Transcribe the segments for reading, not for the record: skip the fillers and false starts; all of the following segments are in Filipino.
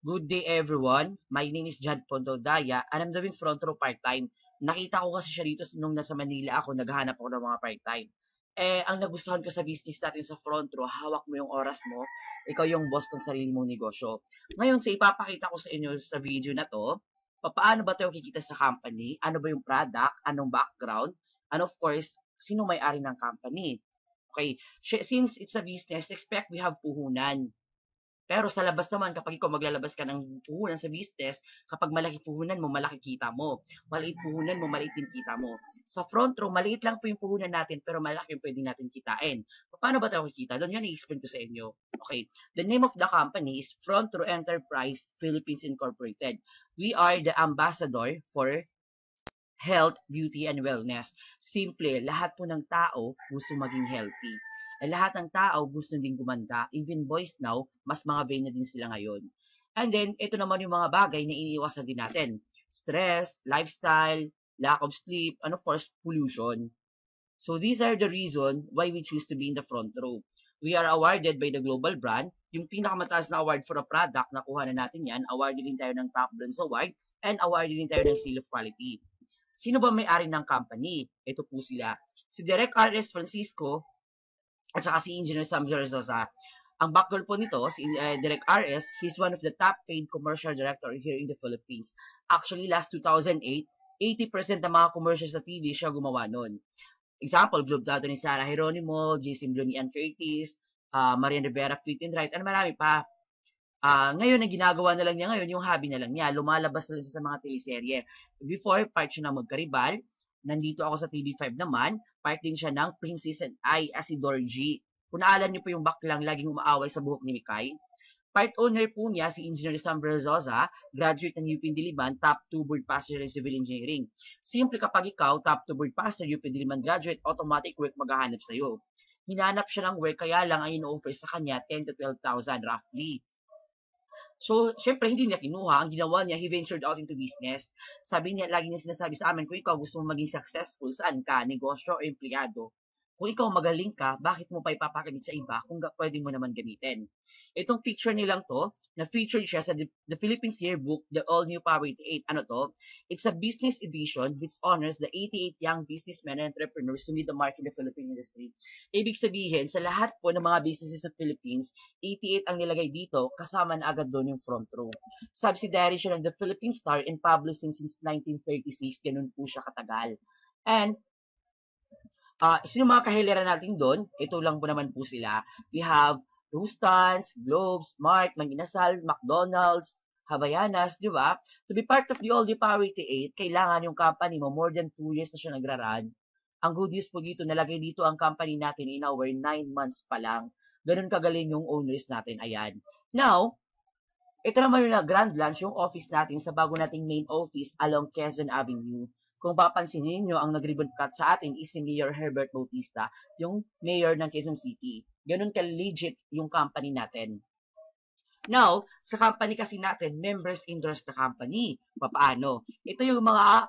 Good day everyone. My name is Jad Pondodaya and I'm doing front row part-time. Nakita ko kasi siya dito nung nasa Manila ako, naghahanap ako ng mga part-time. Ang nagustuhan ko sa business natin sa front row, hawak mo yung oras mo, ikaw yung boss ng sarili mong negosyo. Ngayon, sa ipapakita ko sa inyo sa video na to, paano ba tayo kikita sa company, ano ba yung product, anong background, and of course, sino may-ari ng company. Okay, since it's a business, expect we have puhunan. Pero sa labas naman, kapag ikaw maglalabas ka ng puhunan sa business, kapag malaki puhunan mo, malaki kita mo. Maliit puhunan mo, maliit din kita mo. Sa front row, maliit lang po yung puhunan natin, pero malaki yung pwede natin kitain. Paano ba tayo kikita? Doon yan i-explain ko sa inyo. Okay. The name of the company is Front Row Enterprise Philippines Incorporated. We are the ambassador for health, beauty, and wellness. Simple, lahat po ng tao gusto maging healthy. Lahat ng tao gusto din gumanda. Even boys now, mas mga vain na din sila ngayon. And then, ito naman yung mga bagay na iniiwasan din natin. Stress, lifestyle, lack of sleep, and of course, pollution. So these are the reason why we choose to be in the front row. We are awarded by the Global Brand. Yung pinakamataas na award for a product, nakuha na natin yan. Awarded din tayo ng Top Brands Award and awarded din tayo ng Seal of Quality. Sino ba may-ari ng company? Ito po sila. Si Direk R.S. Francisco at saka si Engineer Sam Zarazosa. Ang background po nito, si Direk R.S., he's one of the top paid commercial director here in the Philippines. Actually, last 2008, 80% ng mga commercials sa TV siya gumawa nun. Example, Globe Dato ni Sarah Geronimo, Jason Blum ni Ann Curtis, Marian Rivera, Fit and Right, and marami pa. Ngayon, ang ginagawa na lang niya ngayon, yung hobby na lang niya, lumalabas na lang sa mga teleserye. Before, part siya ng Magkaribal, nandito ako sa TV5 naman, part din siya ng Princess and I, as si Dorji. Kung naalala niyo po yung baklang laging umaaway sa buhok ni Mikay, part owner po niya si Engineer Sam Berzosa, graduate ng UP Diliman, top 2 board passer in civil engineering. Simple, kapag ikaw, top 2 board passer, UP Diliman graduate, automatic work maghahanap sa'yo. Hinanap siya ng work, kaya lang ang ino-offer sa kanya 10 to 12,000 roughly. So, syempre, hindi niya kinuha. Ang ginawa niya, he ventured out into business. Sabi niya, lagi niya sinasabi sa amin, kung ikaw gusto mo maging successful, saan ka, negosyo o empleyado, kung ikaw magaling ka, bakit mo pa ipapagamit sa iba kung pwede mo naman gamitin? Itong picture nilang to, na-featured siya sa The Philippines Yearbook, The All New Power 88. Ano to? It's a business edition which honors the 88 young businessmen and entrepreneurs who lead the mark in the Philippine industry. Ibig sabihin, sa lahat po ng mga businesses sa Philippines, 88 ang nilagay dito, kasama na agad doon yung front row. Subsidiary siya ng The Philippine Star and publishing since 1936, ganun po siya katagal. And sino mga kahiliran natin doon? Ito lang po naman po sila. We have Rustans, Globes, Mart, Manginasal, McDonald's, Havayanas, di ba? To be part of the All the Power 88, kailangan yung company mo more than 2 years na siya nagra-run. Ang good news po dito, nalagay dito ang company natin in our 9 months pa lang. Ganun kagaling yung owners natin. Ayan. Now, ito naman yung grand launch, yung office natin sa bago nating main office along Quezon Avenue. Kung papansinin niyo, ang nag-ribbon cut sa atin is si Mayor Herbert Bautista, yung mayor ng Quezon City. Ganun ka-legit yung company natin. Now, sa company kasi natin, members endorse the company. Paano? Ito yung mga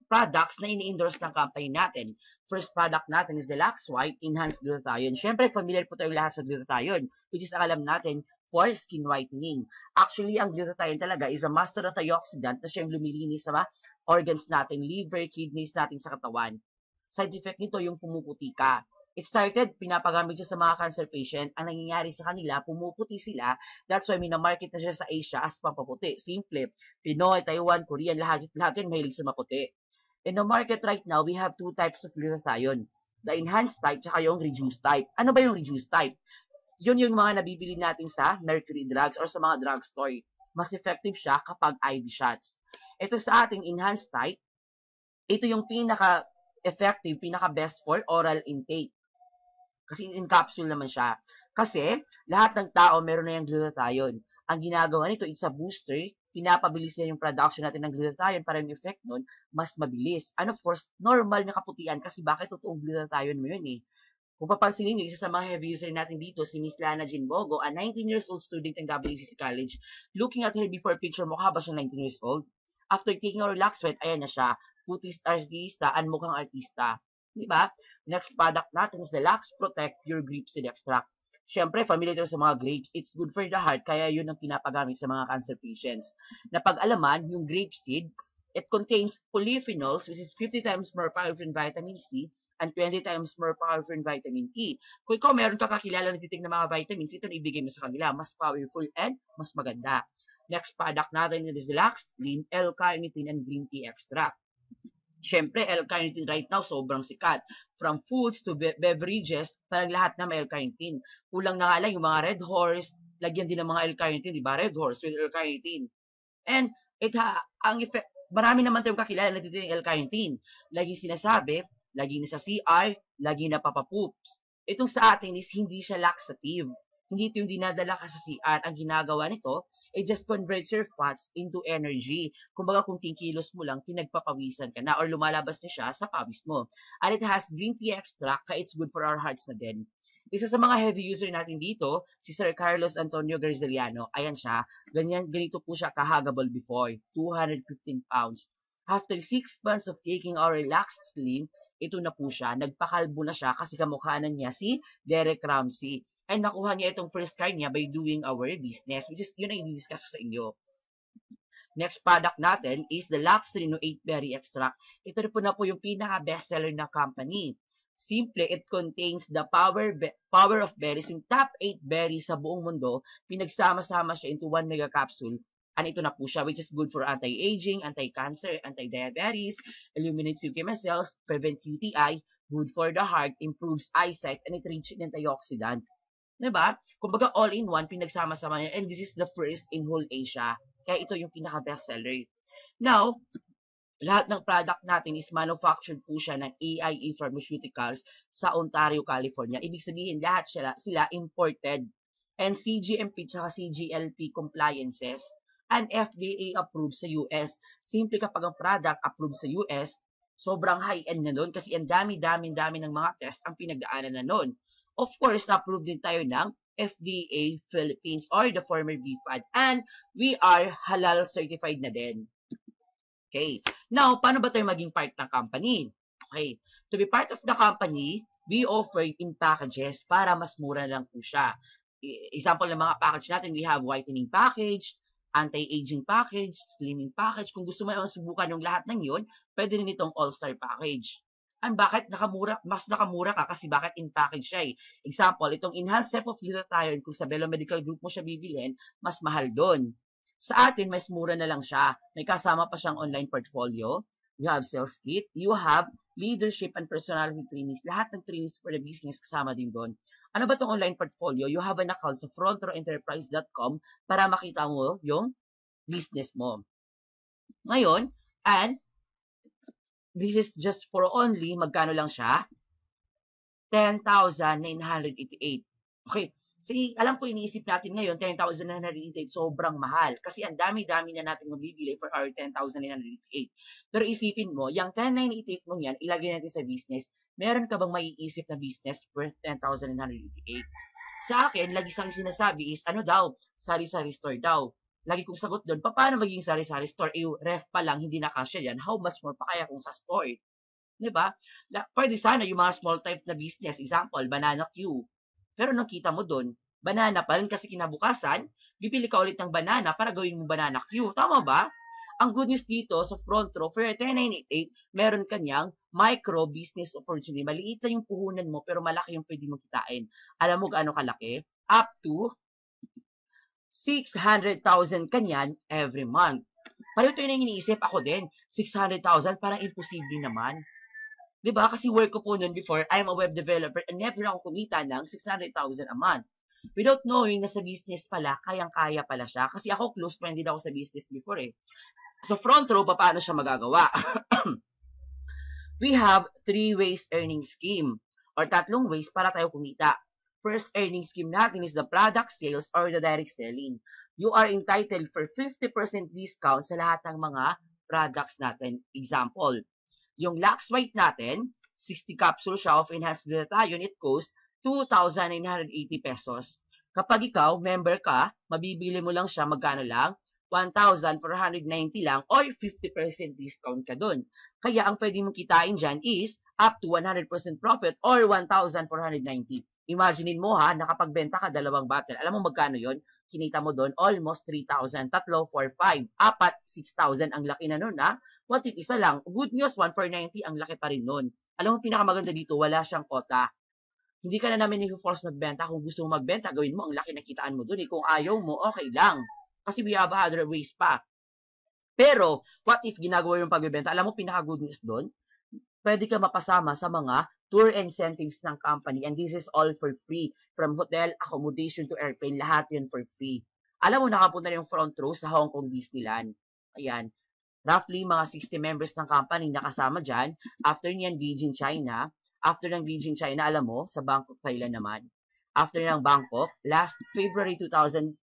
products na ini-endorse ng company natin. First product natin is the Lux White Enhanced Glutathione. Siyempre, familiar po tayong lahat sa glutathione, which is alam natin, for skin whitening. Actually, ang glutathione talaga is a master antioxidant na siyang lumilinis sa mga organs natin, liver, kidneys natin sa katawan. Side effect nito yung pumuputi ka. It started, pinapagamit siya sa mga cancer patient. Ang nangyayari sa kanila, pumuputi sila. That's why minamarket na siya sa Asia as pampaputi. Simple. Pinoy, Taiwan, Korean, lahat yun mahilig sa maputi. In the market right now, we have 2 types of glutathione. The enhanced type, tsaka yung reduced type. Ano ba yung reduced type? Yun yung mga nabibili natin sa Mercury Drugs or sa mga drugstore. Mas effective siya kapag IV shots. Ito sa ating enhanced type, ito yung pinaka-effective, pinaka-best for oral intake. Kasi in capsule naman siya. Kasi lahat ng tao meron na yung glutathione. Ang ginagawa nito, it's a booster. Pinapabilis niya yung production natin ng glutathione para yung effect nun mas mabilis. And of course, normal na kaputian kasi bakit totoong glutathione mo yun eh. Kung papansinin niyo, isa sa mga heavy user natin dito, si Miss Lana Jinbogo, a 19 years old student ng WCC College. Looking at her before picture, mukha ba siya 19 years old? After taking our Lux Sweat, ayan na siya. Putis artista and mukhang artista. Diba? Next product natin is the Lux Protect Pure Grip Seed Extract. Siyempre, familiar tayo sa mga grapes. It's good for the heart, kaya yun ang pinapagamit sa mga cancer patients. Napag-alaman, yung grape seed, it contains polyphenols, which is 50 times more powerful in vitamin C and 20 times more powerful in vitamin E. Kung ikaw meron ka kakilala na titig ng mga vitamins, ito na ibigay mo sa kanila. Mas powerful and mas maganda. Next product natin is Lax Lean L-carnitine and green tea extract. Siyempre, L-carnitine right now, sobrang sikat. From foods to beverages, parang lahat na may L-carnitine. Kulang na nga lang yung mga Red Horse, lagyan din ng mga L-carnitine, di ba? Red Horse with L-carnitine. And ang effect, marami naman tayong kakilala na dito yung L-carnitine. Laging sinasabi, laging nasa CR, laging napapapoops. Itong sa atin is hindi siya laxative. Hindi ito yung dinadala ka sa CR. Ang ginagawa nito, it just converts your fats into energy. Kumbaga kung 10 kilos mo lang, pinagpapawisan ka na or lumalabas na siya sa pawis mo. And it has green tea extract, kaya it's good for our hearts na din. Isa sa mga heavy user natin dito, si Sir Carlos Antonio Garzeliano. Ayan siya. Ganito po siya kahagable before. 215 pounds. After 6 months of taking our Relax Slim, ito na po siya. Nagpakalbo na siya kasi kamukhanan niya si Derek Ramsey. And nakuha niya itong first car niya by doing our business, which is yun ang i-discuss sa inyo. Next product natin is the Lax Reno 8 Berry Extract. Ito na po yung pinaka-bestseller na company. Simple, it contains the power of berries, yung top 8 berries sa buong mundo, pinagsama-sama siya into 1 mega capsule. And ito na po siya, which is good for anti-aging, anti-cancer, anti-diabetes, eliminates leukemia cells, prevent UTI, good for the heart, improves eyesight, and it rich in antioxidant. Diba? Kumbaga all-in-one, pinagsama-sama niya, and this is the first in whole Asia. Kaya ito yung pinaka-bestseller. Now, lahat ng product natin is manufactured po siya ng AIE Pharmaceuticals sa Ontario, California. Ibig sabihin, lahat sila imported and CGMP at CGLP compliances and FDA approved sa US. Simple kapag ang product approved sa US, sobrang high-end na nun kasi ang dami ng mga test ang pinagdaanan na nun. Of course, approved din tayo ng FDA Philippines or the former BFAD and we are halal certified na din. Okay. Now, paano ba tayo maging part ng company? Okay. To be part of the company, we offer in packages para mas mura lang po siya. Example ng mga package natin, we have whitening package, anti-aging package, slimming package. Kung gusto mo yung subukan yung lahat ng yun, pwede rin itong all-star package. And bakit mas nakamura ka? Kasi bakit in package siya eh. Example, itong enhanced step of glutathione, kung sa Bello Medical Group mo siya bibilhin, mas mahal doon. Sa atin, mas mura na lang siya. May kasama pa siyang online portfolio. You have sales kit. You have leadership and personality trainings. Lahat ng trainings for the business kasama din doon. Ano ba itong online portfolio? You have an account sa frontroenterprise.com para makita mo yung business mo. Ngayon, and this is just for only, magkano lang siya? 10,988. Okay. See, alam ko iniisip natin ngayon, 10,988, sobrang mahal. Kasi ang dami-dami na natin mabibili for our 10,988. Pero isipin mo, yung 10,988 mo yan, ilagay natin sa business, meron ka bang maiisip na business worth 10,988? Sa akin, lagi sang sinasabi is, ano daw, sari-sari store daw. Lagi kong sagot doon, paano maging sari-sari store? Ref pa lang, hindi na kasya yan. How much more pa kaya kung sa store? Diba? Pwede sana yung mga small type na business. Example, banana queue. Pero nakita mo doon, banana pa rin kasi kinabukasan, bibili ka ulit ng banana para gawin mo banana queue. Tama ba? Ang good news dito sa front row, for 10,988, meron kanyang micro business opportunity. Maliit na yung puhunan mo, pero malaki yung pwede mo kitain. Alam mo gaano kalaki? Up to 600,000 kanyan every month. Pareho ito yung iniisip ako din. 600,000, parang imposible naman. Diba? Kasi work ko po noon before, I'm a web developer and never ako kumita ng 600,000 a month. Without knowing na sa business pala, kayang-kaya pala siya. Kasi ako, close friend din ako sa business before eh. So front row, paano siya magagawa? We have 3 ways earning scheme or 3 ways para tayo kumita. First earning scheme natin is the product sales or the direct selling. You are entitled for 50% discount sa lahat ng mga products natin. Example, yung Lax White natin, 60 capsules siya of enhanced glutathione, it costs 2,980 pesos. Kapag ikaw, member ka, mabibili mo lang siya, magkano lang? 1,490 lang or 50% discount ka dun. Kaya ang pwede mong kitain dyan is up to 100% profit or 1,490. Imaginein mo ha, nakapagbenta ka dalawang bottle. Alam mo magkano yon? Kinita mo doon, almost 3,000. Tatlo, 4, 5. Apat, 6,000. Ang laki na nun ha. What if isa lang? Good news, 1,490. Ang laki pa rin nun. Alam mo, pinakamaganda dito, wala siyang kota. Hindi ka na namin i-force magbenta. Kung gusto mo magbenta, gawin mo. Ang laki na kitaan mo doon. Kung ayaw mo, okay lang. Kasi we have other ways pa. Pero, what if ginagawa yung pagbebenta? Alam mo, pinaka-good news doon? Pwede ka mapasama sa mga tour incentives ng company, and this is all for free. From hotel, accommodation to airplane, lahat yun for free. Alam mo, nakapunta na yung front row sa Hong Kong Disneyland. Ayan. Roughly, mga 60 members ng company nakasama dyan. After niyan, Beijing, China. After ng Beijing, China, alam mo, sa Bangkok, Thailand naman. After ng Bangkok, last February 2012,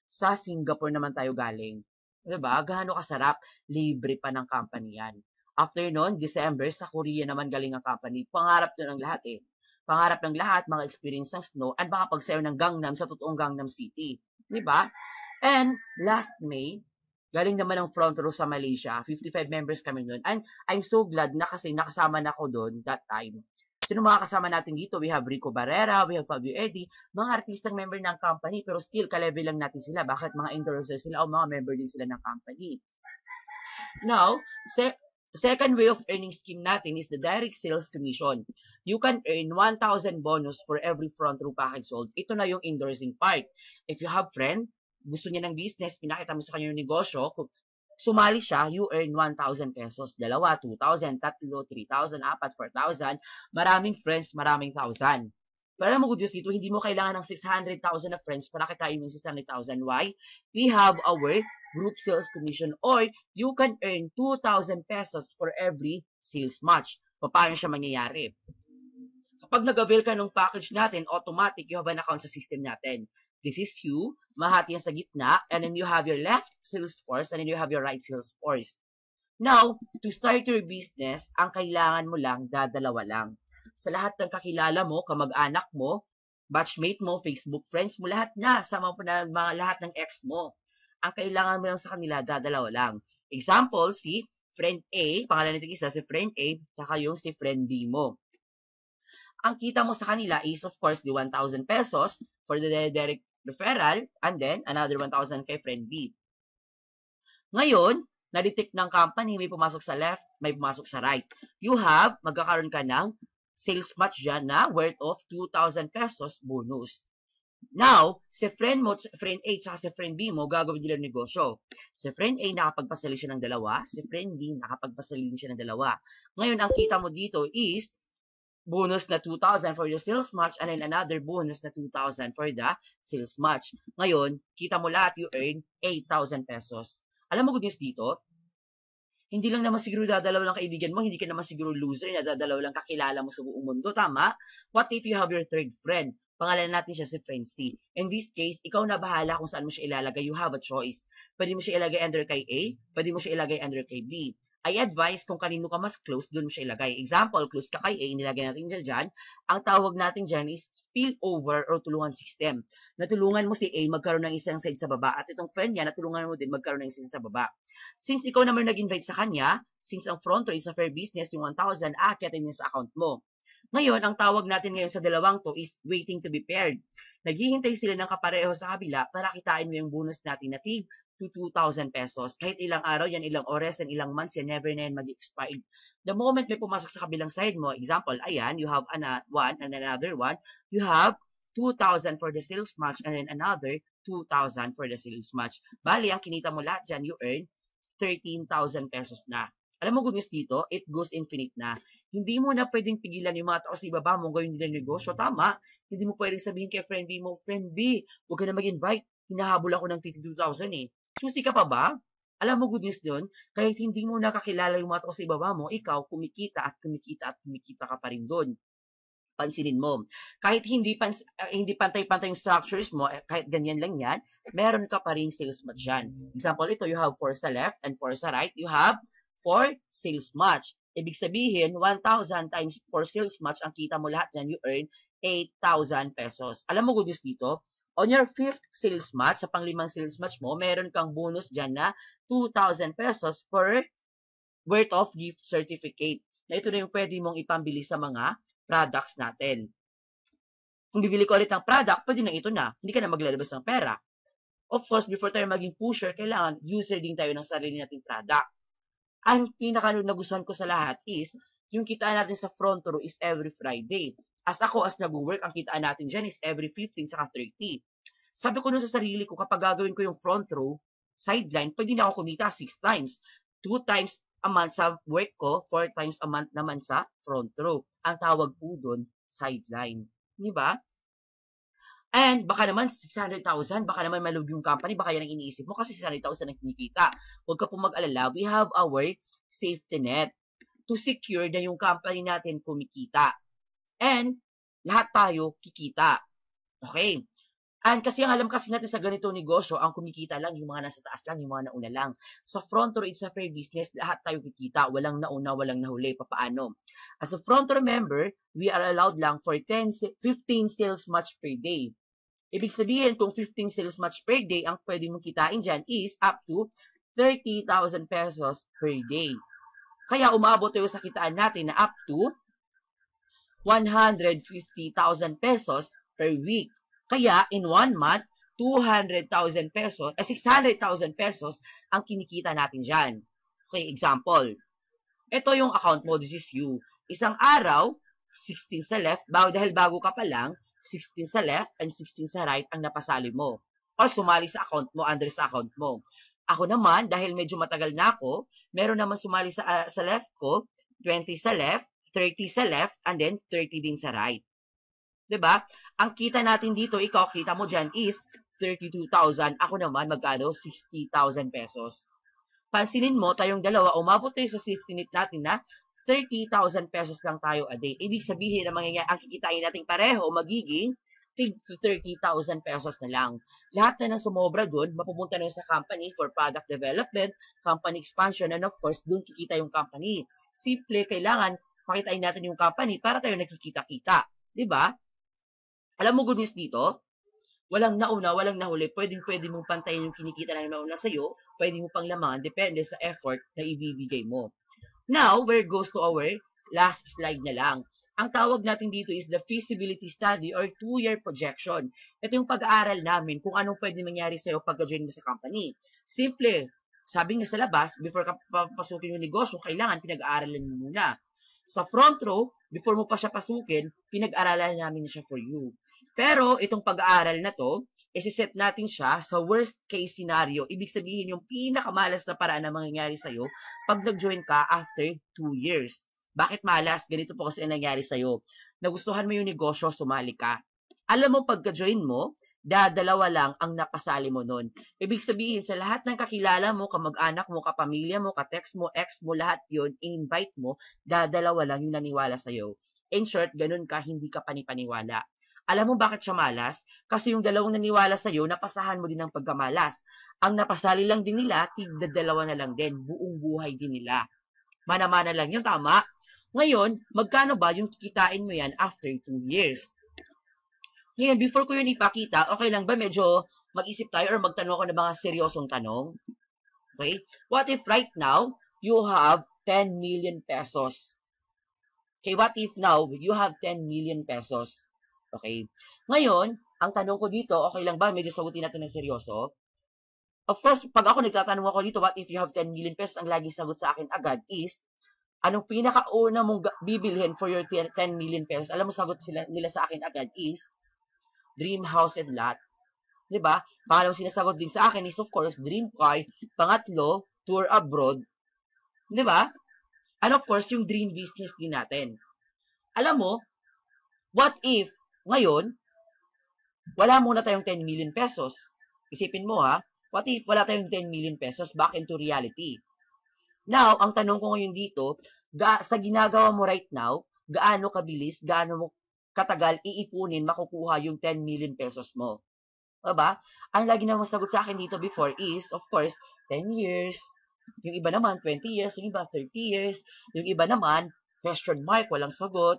sa Singapore naman tayo galing. Diba? Gaano kasarap, libre pa ng company yan. After nun, December, sa Korea naman galing ang company. Pangarap doon ng lahat eh. Pangarap ng lahat, mga experience ng snow, at makapagsayaw ng Gangnam sa totoong Gangnam City. Diba? And last May, galing naman ng front row sa Malaysia. 55 members kami noon. And I'm so glad na kasi nakasama na ako doon that time. Sino mga kasama natin dito? We have Rico Barrera, we have Fabio Eddie, mga artistang member ng company, pero still, ka-level lang natin sila. Bakit? Mga endorser sila o mga member din sila ng company. Now, second way of earning scheme natin is the direct sales commission. You can earn 1,000 bonus for every front row package sold. Ito na yung endorsing part. If you have friend, gusto niya ng business, pinakita mo sa kanya yung negosyo, sumali siya, you earn 1,000 pesos. Dalawa, 2,000, tatlo, 3,000, apat, 4,000. Maraming friends, maraming thousand. Pero alam mo, good news dito, hindi mo kailangan ng 600,000 na friends para kitain mo yung 600,000. Why? We have our group sales commission or you can earn 2,000 pesos for every sales match. Paano siya mangyayari? Kapag nag-avail ka ng package natin, automatic, you have an account sa system natin. This is you, mahati yan sa gitna, and then you have your left sales force, and then you have your right sales force. Now, to start your business, ang kailangan mo lang, dadalawa lang. Sa lahat ng kakilala mo, kamag-anak mo, batchmate mo, Facebook friends mo, lahat na, sama mo na mga lahat ng ex mo. Ang kailangan mo lang sa kanila, dadalawa lang. Example, si friend A, pangalan nito isa, si friend A, saka yung si friend B mo. Ang kita mo sa kanila is, of course, the 1,000 pesos for the direct referral, and then another 1,000 kay friend B. Ngayon, na-detect ng company, may pumasok sa left, may pumasok sa right. You have, magkakaroon ka ng sales match dyan na worth of 2,000 pesos bonus. Now, si friend mo, friend A, at si friend B mo, gagawin nila negosyo. Si friend A, nakapagpasali siya ng dalawa. Si friend B, nakapagpasali din siya ng dalawa. Ngayon, ang kita mo dito is, bonus na 2,000 for the sales match and then another bonus na 2,000 for the sales match. Ngayon, kita mo lahat, you earn 8,000 pesos. Alam mo, good news dito, hindi lang naman siguro dadalaw lang kaibigan mo, hindi ka naman siguro loser na dadalaw lang kakilala mo sa buong mundo, tama? What if you have your third friend? Pangalan natin siya si friend C. In this case, ikaw na bahala kung saan mo siya ilalagay. You have a choice. Pwede mo siya ilagay under kay A, pwede mo siya ilagay under kay B. I advise kung kanino ka mas close, doon mo siya ilagay. Example, close ka kay A, nilagay natin dyan. Ang tawag natin dyan is spillover or tulungan system. Natulungan mo si A magkaroon ng isang side sa baba at itong friend niya, natulungan mo din magkaroon ng isang sa baba. Since ikaw naman nag-invite sa kanya, since ang front row is a fair business, yung 1,000, aakyatin niya sa account mo. Ngayon, ang tawag natin ngayon sa dalawang to is waiting to be paired. Naghihintay sila ng kapareho sa kabila para kitain mo yung bonus natin na tig to 2,000 pesos. Kahit ilang araw yan, ilang oras yan, ilang months yan, never na yan mag-expire. The moment may pumasok sa kabilang side mo, example, ayan, you have one and another one, you have 2,000 for the sales match and then another 2,000 for the sales match. Bali, ang kinita mo lahat dyan, you earn 13,000 pesos na. Alam mo, good news dito, it goes infinite na. Hindi mo na pwedeng pigilan yung mga tao sa ibaba mo gawin nila negosyo. Tama, hindi mo pwedeng sabihin kay friend B mo, friend B, huwag ka na mag-invite. Hinahabol ako ng 2,000 eh. Susi ka pa ba? Alam mo, good news doon, kahit hindi mo nakakilala yung mga tao sa ibaba mo, ikaw kumikita at kumikita at kumikita ka pa rin doon. Pansinin mo. Kahit hindi pantay-pantay yung structures mo, kahit ganyan lang yan, meron ka pa rin sales match dyan. Example, ito, you have 4 sa left and 4 sa right. You have 4 sales match. Ibig sabihin, 1,000 times 4 sales match, ang kita mo lahat dyan, you earn 8,000 pesos. Alam mo, good news dito, On your 5th sales match, sa panglimang sales match mo, meron kang bonus dyan na 2,000 pesos for worth of gift certificate. Na ito na yung pwede mong ipambili sa mga products natin. Kung bibili ko ulit ng product, pwede na ito na. Hindi ka na maglalabas ng pera. Of course, before tayo maging pusher, kailangan user din tayo ng sarili nating product. Ang pinaka nagustuhan ko sa lahat is, yung kitaan natin sa front row is every Friday. As ako, as nag-work, ang kitaan natin dyan is every 15 saka 30. Sabi ko nun sa sarili ko, kapag gagawin ko yung front row, sideline, pwede na ako kumita 6 times. 2 times a month sa work ko, 4 times a month naman sa front row. Ang tawag po doon, sideline. Di ba? And baka naman 600,000, baka naman malug yung company, baka yan ang iniisip mo kasi 600,000 ang kinikita. Huwag ka po mag-alala, we have our safety net to secure na yung company natin kumikita. And lahat tayo kikita. Okay? And kasi ang alam kasi natin sa ganito negosyo, ang kumikita lang yung mga nasa taas lang, yung mga nauna lang. Sa front row, it's a fair business, lahat tayo kikita. Walang nauna, walang nahuli. Papaano? As a front row member, we are allowed lang for 15 sales match per day. Ibig sabihin, kung 15 sales match per day, ang pwede mong kitain dyan is up to 30,000 pesos per day. Kaya umabot tayo sa kitaan natin na up to 150,000 pesos per week. Kaya, in 1 month, 200,000 pesos, 600,000 pesos ang kinikita natin dyan. Okay, example. Ito yung account mo, this is you. Isang araw, 16 sa left, dahil bago ka pa lang, 16 sa left and 16 sa right ang napasali mo. Or sumali sa account mo, under sa account mo. Ako naman, dahil medyo matagal na ako, meron naman sumali sa left ko, 20 sa left, 30 sa left, and then 30 din sa right. 'Di ba? Ang kita natin dito, ikaw kita mo diyan is 32,000. Ako naman magkano? 60,000 pesos. Pansinin mo, tayong dalawa, umabot tayo sa safety net natin na 30,000 pesos lang tayo a day. Ibig sabihin na mangyayari, ang kikitain natin pareho magiging 30,000 pesos na lang. Lahat na ng sumobra doon, mapupunta na sa company for product development, company expansion, and of course, doon kikita yung company. Simple, kailangan pakitain natin yung company para tayo nakikita-kita. 'Di ba? Alam mo good news dito? Walang nauna, walang nahuli. Pwede mong pantayin yung kinikita na nauna sa'yo. Pwede mo pang lamangan. Depende sa effort na ibibigay mo. Now, where goes to our last slide na lang. Ang tawag natin dito is the feasibility study or 2-year projection. Ito yung pag-aaral namin kung anong pwede mangyari sa'yo pag-join mo sa company. Simple. Sabi nga sa labas, before ka papasukin yung negosyo, kailangan pinag-aaralan mo muna. Sa front row, before mo pa siya pasukin, pinag-aralan namin siya for you. Pero itong pag-aaral na to, isi-set natin siya sa worst case scenario. Ibig sabihin yung pinakamalas na paraan na mangyayari sa'yo pag nag-join ka after 2 years. Bakit malas? Ganito po kasi ang nangyari sa'yo. Nagustuhan mo yung negosyo, sumali ka. Alam mo pagka-join mo, dadalawa lang ang napasali mo nun. Ibig sabihin, sa lahat ng kakilala mo, kamag-anak mo, kapamilya mo, ka-text mo, ex mo, lahat yun, in-invite mo, dadalawa lang yung naniwala sa'yo. In short, ganun ka, hindi ka panipaniwala. Alam mo bakit siya malas? Kasi yung dalawang naniwala sa'yo, napasahan mo din ng pagkamalas. Ang napasali lang din nila, tigda-dalawa na lang din. Buong buhay din nila. Mana-mana lang yun, tama? Ngayon, magkano ba yung kikitain mo yan after 2 years? Ngayon, before ko yun ipakita, okay lang ba medyo mag-isip tayo or magtanong ako ng mga seryosong tanong? Okay? What if right now, you have 10 million pesos? Okay, what if now, you have 10 million pesos? Okay. Ngayon, ang tanong ko dito, okay lang ba? Medyo sagutin natin ng seryoso. Of course, pag ako nagtatanong ako dito, what if you have 10 million pesos, ang laging sagot sa akin agad is, anong pinakauna mong bibilhin for your 10 million pesos? Alam mo, sagot nila sa akin agad is, dream house and lot. Diba? Pangalawang sinasagot din sa akin is, of course, dream car. Pangatlo, tour abroad. Diba? And of course, yung dream business din natin. Alam mo, what if ngayon, wala muna tayong 10 million pesos. Isipin mo ha, what if wala tayong 10 million pesos back into reality? Now, ang tanong ko ngayon dito, sa ginagawa mo right now, gaano kabilis, gaano mo katagal iipunin, makukuha yung 10 million pesos mo? Diba? Ang lagi na masagot sa akin dito before is, of course, 10 years. Yung iba naman, 20 years. Yung iba, 30 years. Yung iba naman, question mark, walang sagot.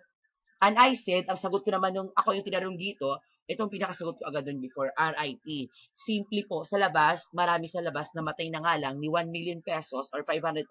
And I said, ang sagot ko naman nung ako yung tinanong dito, Itong pinakasagot ko agad dun before, RIP. Simply po, sa labas, marami sa labas na matay na nga lang ni 1 million pesos or 500,000,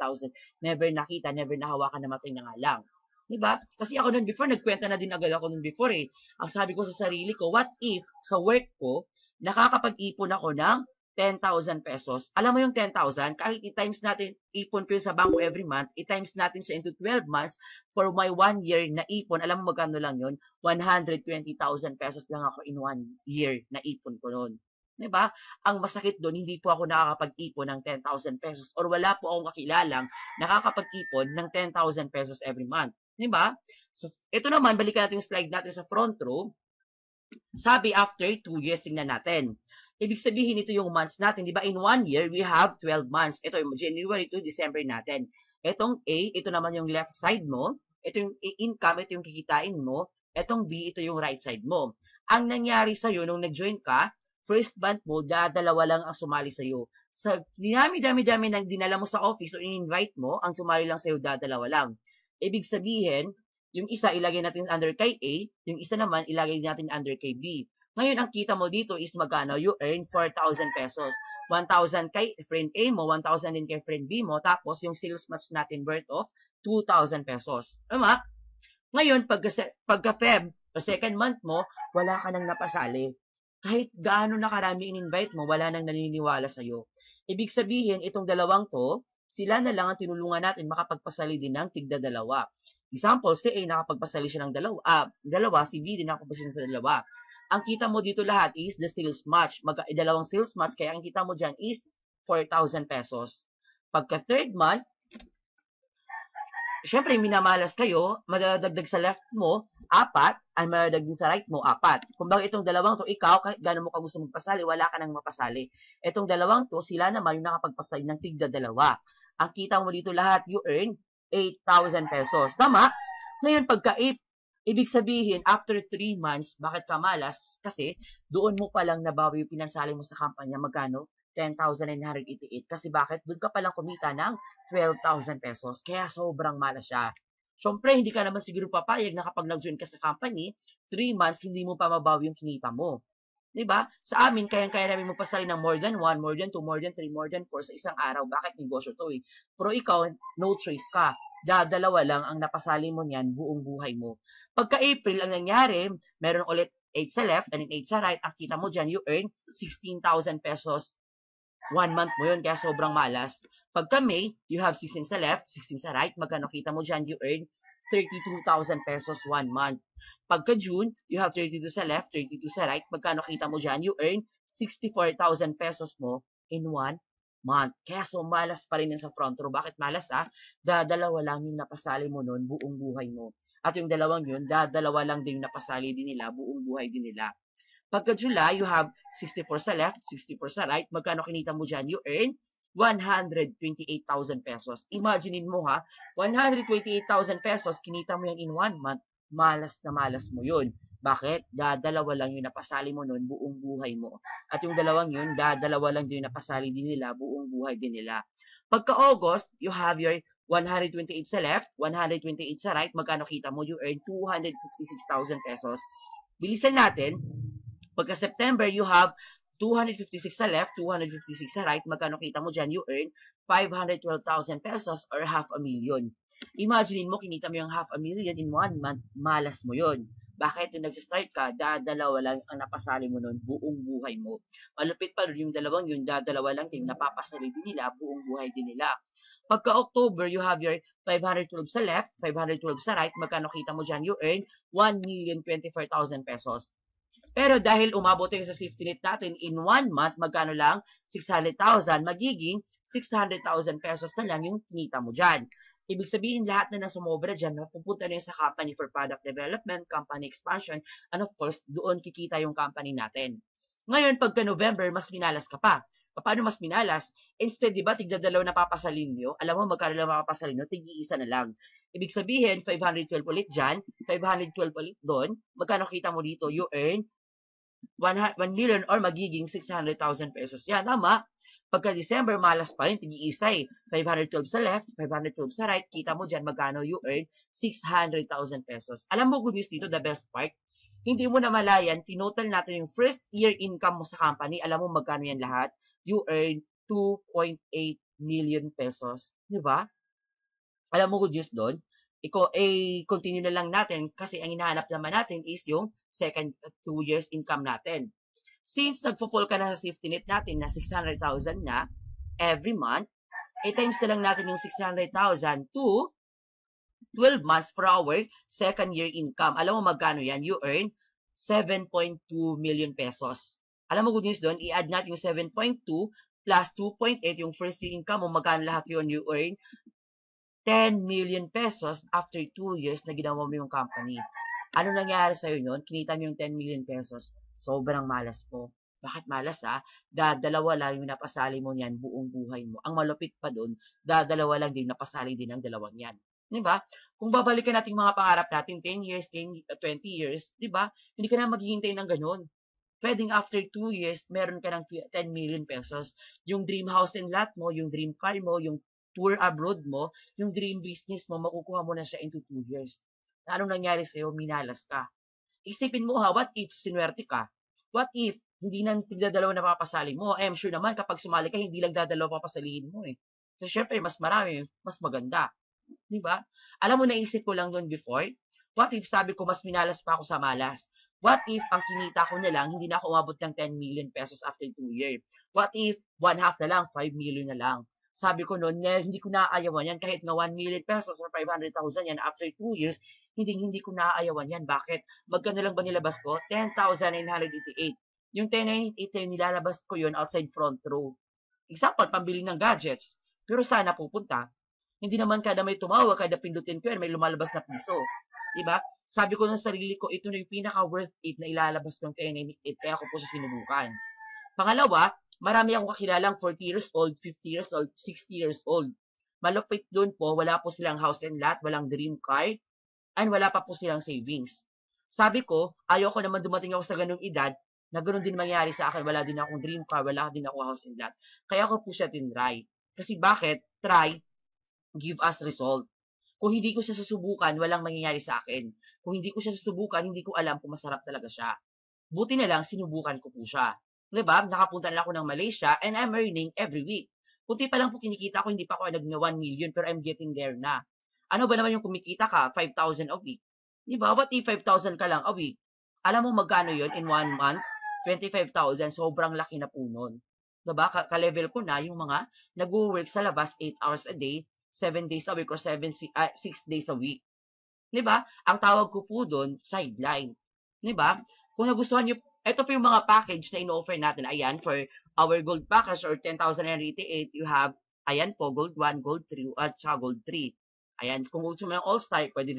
never nakita, never nahawakan na matay na nga lang. Diba? Kasi ako nun before, nagkwenta na din agad ako nun before eh. Ang sabi ko sa sarili ko, what if sa work ko, nakakapag-ipon ako ng 10,000 pesos. Alam mo yung 10,000, kahit i-times natin, ipon ko yun sa bangko every month, i-times natin siya into 12 months, for my 1 year na ipon, alam mo magkano lang yun? 120,000 pesos lang ako in 1 year na ipon ko nun. Diba? Ang masakit doon, hindi po ako nakakapag-ipon ng 10,000 pesos or wala po akong kakilalang nakakapag-ipon ng 10,000 pesos every month. Diba? So, ito naman, balikan natin yung slide natin sa front row. Sabi, after 2 years, tingnan natin. Ibig sabihin, ito yung months natin. Diba? In 1 year, we have 12 months. Ito yung January to December natin. Itong A, ito naman yung left side mo. Ito yung income, ito yung kikitain mo. Itong B, ito yung right side mo. Ang nangyari sa'yo, nung nag-join ka, first month mo, dalawa lang ang sumali sa'yo. Sa dinami-dami nang dinala mo sa office o in-invite mo, ang sumali lang sa'yo, dalawa lang. Ibig sabihin, yung isa ilagay natin under kay A, yung isa naman ilagay natin under kay B. Ngayon, ang kita mo dito is magkano? You earn 4,000 pesos. 1,000 kay friend A mo, 1,000 din kay friend B mo, tapos yung sales match natin worth of 2,000 pesos. Tama? Ngayon, pagka-Feb, o second month mo, wala ka nang napasali. Kahit gaano na karami in-invite mo, wala nang naniniwala sa'yo. Ibig sabihin, itong dalawang to, sila na lang ang tinulungan natin makapagpasali din ng tigda-dalawa. Example, si A nakapagpasali siya ng dalawa, si B din nakapagpasali sa dalawa. Ang kita mo dito lahat is the sales match. Dalawang sales match, kaya ang kita mo dyan is 4,000 pesos. Pagka third month, syempre, minamalas kayo, madadagdag sa left mo, 4, ay madadagdag sa right mo, 4. Kung bakit itong dalawang to, ikaw, kahit gano'n mo ka gusto magpasali, wala ka nang mapasali. Itong dalawang to, sila naman yung nakapagpasali ng tigda-dalawa. Ang kita mo dito lahat, you earn 8,000 pesos. Tama? Ngayon, pagka ibig sabihin, after 3 months, bakit ka malas? Kasi, doon mo palang nabawi yung pinansali mo sa kampanya, magkano? 10,988. Kasi bakit? Doon ka palang kumita ng 12,000 pesos. Kaya sobrang malas siya. Siyempre, hindi ka naman siguro papayag na kapag nag-join ka sa company, 3 months, hindi mo pa mabawi yung kinita mo. Diba? Sa amin, kayang-kaya namin magpasali ng more than 1, more than 2, more than 3, more than 4 sa isang araw. Bakit? Negosyo to eh. Pero ikaw, no choice ka. Dalawa lang ang napasali mo niyan buong buhay mo. Pagka April, ang nangyari, meron ulit 8 sa left and 8 sa right. Ang kita mo dyan, you earn 16,000 pesos 1 month mo yun, kaya sobrang malas. Pagka May, you have 16 sa left, 16 sa right. Magkano kita mo dyan, you earn 32,000 pesos 1 month. Pagka June, you have 32 sa left, 32 sa right. Magkano kita mo dyan, you earn 64,000 pesos mo in 1 month. Kaya so malas pa rin yan sa front row. Bakit malas ha? Dalawa lang yung napasali mo nun buong buhay mo. At yung dalawang yun, dalawa lang din napasali din nila, buong buhay din nila. Pagka July, you have 64 sa left, 64 sa right. Magkano kinita mo dyan? You earn 128,000 pesos. Imaginein mo ha, 128,000 pesos, kinita mo yan in 1 month. Malas na malas mo yun. Bakit? Dalawa lang yung napasali mo nun, buong buhay mo. At yung dalawang yun, dalawa lang din yung napasali din nila, buong buhay din nila. Pagka August, you have your 128 sa left, 128 sa right. Magkano kita mo? You earn 256,000 pesos. Bilisan natin. Pagka September, you have 256 sa left, 256 sa right. Magkano kita mo dyan? You earn 512,000 pesos or 500,000. Imagine mo, kinita mo yung 500,000 in 1 month, malas mo yun. Bakit? Yung nagsistart ka, dalawa lang ang napasali mo nun, buong buhay mo. Malupit pa rin yung dalawang yun, dalawa lang din, napapasali din nila, buong buhay din nila. Pagka October, you have your 512 sa left, 512 sa right. Magkano kita mo dyan? You earn 1,024,000 pesos. Pero dahil umabot yung sa safety net natin in 1 month, magkano lang? 600,000, magiging 600,000 pesos na lang yung kinita mo dyan. Ibig sabihin, lahat na sumobra dyan, pupunta na yung sa company for product development, company expansion, and of course, doon kikita yung company natin. Ngayon, pagka November, mas minalas ka pa. Paano mas minalas? Instead, di ba, tigdadalaw na papasalin nyo? Alam mo, magkano lang papasalin nyo? Tig-iisa na lang. Ibig sabihin, 512 ulit dyan, 512 ulit doon. Magkano kita mo dito? You earn 1 million or magiging 600,000 pesos. Yan, tama. Pagka December, malas pa rin, tig-iisa eh. 512 sa left, 512 sa right. Kita mo dyan, magkano you earn? 600,000 pesos. Alam mo, good news dito, the best part, Hindi mo namalayan, tinotal natin yung first year income mo sa company. Alam mo magkano yan lahat? You earn 2.8 million pesos. Di ba? Alam mo good news doon? Continue na lang natin kasi ang hinahanap naman natin is yung second 2 years income natin. Since nagfo-fall ka na sa safety net natin na 600,000 na every month, times na lang natin yung 600,000 to 12 months for our second year income. Alam mo magkano yan? You earn 7.2 million pesos. Alam mo good news doon, i-add natin yung 7.2 plus 2.8 yung first year income mo, magkano lahat yun? You earn 10 million pesos after 2 years na ginawa mo yung company. Ano nangyari sa'yo nun? Kinita mo yung 10 million pesos. Sobrang malas po. Bakit malas Dadalawa lang yung napasali mo niyan buong buhay mo. Ang malupit pa doon, dadalawa lang din napasali din ang dalawang yan. Di ba? Kung babalikan natin mga pangarap natin, 10 years, 10, 20 years, di ba? Hindi ka na maghihintay ng ganun. Pwedeng after 2 years, meron ka ng 10 million pesos. Yung dream house and lot mo, yung dream car mo, yung tour abroad mo, yung dream business mo, makukuha mo na siya into 2 years. Anong nangyari sa'yo? Minalas ka. Isipin mo what if sinuwerte ka? What if hindi na tigdadalawa na papasali mo? I'm sure naman kapag sumali ka, hindi lang dadalawa papasalihin mo eh. So, syempre, mas marami, mas maganda. Di ba? Alam mo, naisip ko lang doon before, what if sabi ko mas minalas pa ako sa malas? What if ang kinita ko na lang, hindi na ako umabot ng 10 million pesos after 2 years? What if 1/2 na lang, 5 million na lang? Sabi ko noon, hindi ko naaayawan yan kahit na 1 million pesos or 500,000 yan after 2 years, hindi ko naaayawan yan. Bakit? Magkano lang ba nilabas ko? 10,988. Yung 10,988 nilalabas ko yun outside front row. Example, pambili ng gadgets. Pero sana pupunta. Hindi naman kada may tumawag, kada pindutin ko yan, may lumalabas na piso. Diba? Sabi ko ng sarili ko, ito na yung pinaka-worth it na ilalabas ng 10,988. Kaya ako po siya sinubukan. Pangalawa, marami akong kakilalang 40 years old, 50 years old, 60 years old. Malupit doon po, wala po silang house and lot, walang dream car, and wala pa po silang savings. Sabi ko, ayoko naman dumating ako sa ganung edad, na ganun din mangyari sa akin, wala din akong dream car, wala din akong house and lot. Kaya ako po siya tinry. Kasi bakit? Try, give us result. Kung hindi ko siya susubukan, walang mangyayari sa akin. Kung hindi ko siya susubukan, hindi ko alam kung masarap talaga siya. Buti na lang, sinubukan ko po siya. Diba? Nakapunta na ako ng Malaysia and I'm earning every week. Kunti pa lang po kinikita ko, hindi pa ako nag 1 million pero I'm getting there na. Ano ba naman yung kumikita ka? 5,000 a week. Diba? What if 5,000 ka lang a week? Alam mo magkano yun in 1 month? 25,000. Sobrang laki na po nun. Diba? Ka-level ko na yung mga nag-work sa labas 8 hours a day, 7 days a week or 6 days a week. Diba? Ang tawag ko po doon, sideline. Diba? Kung nagustuhan nyo, ito po yung mga package na in-offer natin. Ayan, for our gold package or 10,088, you have, ayan po, gold 1, gold 3, at saka gold 3. Ayan, kung gusto mo yung all-star, pwede